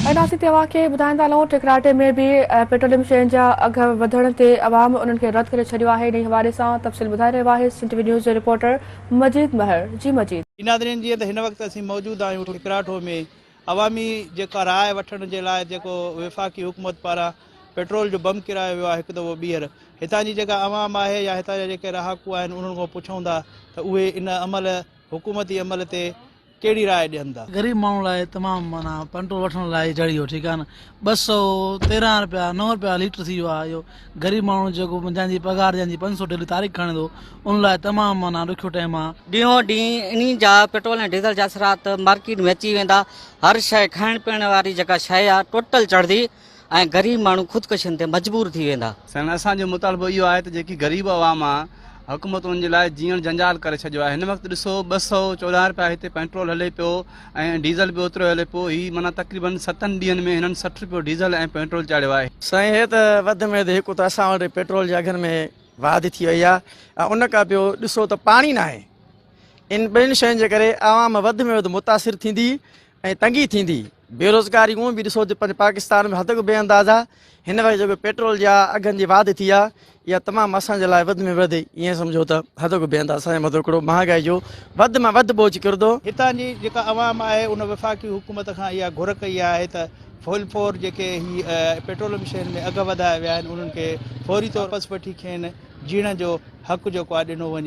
नासी तव्हां खे ॿुधाईंदा हलूं टिकराटे में भी पेट्रोलियम शयुनि जा अघ वधण ते अवाम उन्हनि खे रद्द करे छॾियो आहे। इन हवाले सां तफ़सील ॿुधाए रहियो आहे सिंध न्यूज़ जो रिपोर्टर मजीद महर। जी मजीद। नाज़रीन, जीअं त हिन वक़्तु असीं मौजूदु आहियूं टिकराटो में अवामी जेका राय वठण जे लाइ जेको वफ़ाक़ी हुकूमत पारां पेट्रोल जो बम किरायो वियो आहे हिकु दफ़ो ॿीहर हितां जी जेका अवाम आहे या हितां जा जेके रहाकू आहिनि उन्हनि खां पुछूं था त उहे इन अमल हुकूमती अमल ते कहिड़ी राय ॾियनि था। गरीब माण्हू लाइ तमामु माना पेट्रोल वठण लाइ चढ़ी वियो, ठीकु आहे न। 213 रुपया 9 रुपया लीटर थी वियो आहे। इहो गरीब माण्हू जेको जंहिंजी पघार जंहिंजी 500 डेली तारीख़ खणे थो उन लाइ तमामु माना ॾुखियो टाइम आहे। ॾींहों ॾींहुं इन जा पेट्रोल ऐं डीज़ल जा असरात मार्केट में अची वेंदा। हर शइ खाइण पीअण वारी जेका शइ आहे टोटल चढ़ंदी ऐं गरीब माण्हू ख़ुदकुशियुनि ते मजबूर थी वेंदा। असांजो मुतालबो इहो आहे त जेकी ग़रीब अवाम आहे हुकूमत उन जे लाइ जीअण जंजाल करे छॾियो आहे। हिन वक़्तु ॾिसो 214 रुपया हिते पेट्रोल हले पियो ऐं डीज़ल बि ओतिरो हले पियो। हीउ माना तक़रीबन 7 ॾींहंनि में हिननि 60 रुपयो डीज़ल ऐं पेट्रोल चाढ़ियो आहे। साईं हे त वधि में वधि हिकु त असां वटि पेट्रोल जे अघनि में वाधि थी वई आहे ऐं उन खां ॿियो ॾिसो त पाणी न आहे। इन ॿिनि शयुनि जे करे आवाम वधि में वधि मुतासिर थींदी ऐं तंगी थींदी। बेरोज़गारी उहो बि ॾिसो पंहिंजे पाकिस्तान में हद बेअंदाज़ा। हिन वक़्तु जेको पेट्रोल जा अघनि जी वाधि थी आहे इहा तमामु असांजे लाइ वधि में वधि ईअं सम्झो त हद बेअंदाज़ा असांजे मथां हिकिड़ो महांगाई जो वधि में वधि बोझ किरंदो। हितां जी जेका अवाम आहे उन वफ़ाक़ी हुकूमत खां इहा घुर कई आहे त फुल फोर जेके ही पेट्रोलियम शयुनि में अघ वधाया विया आहिनि उन्हनि खे फौरी तौर वापसि वठी खेनि जीअण जो हक़ जेको आहे ॾिनो वञे।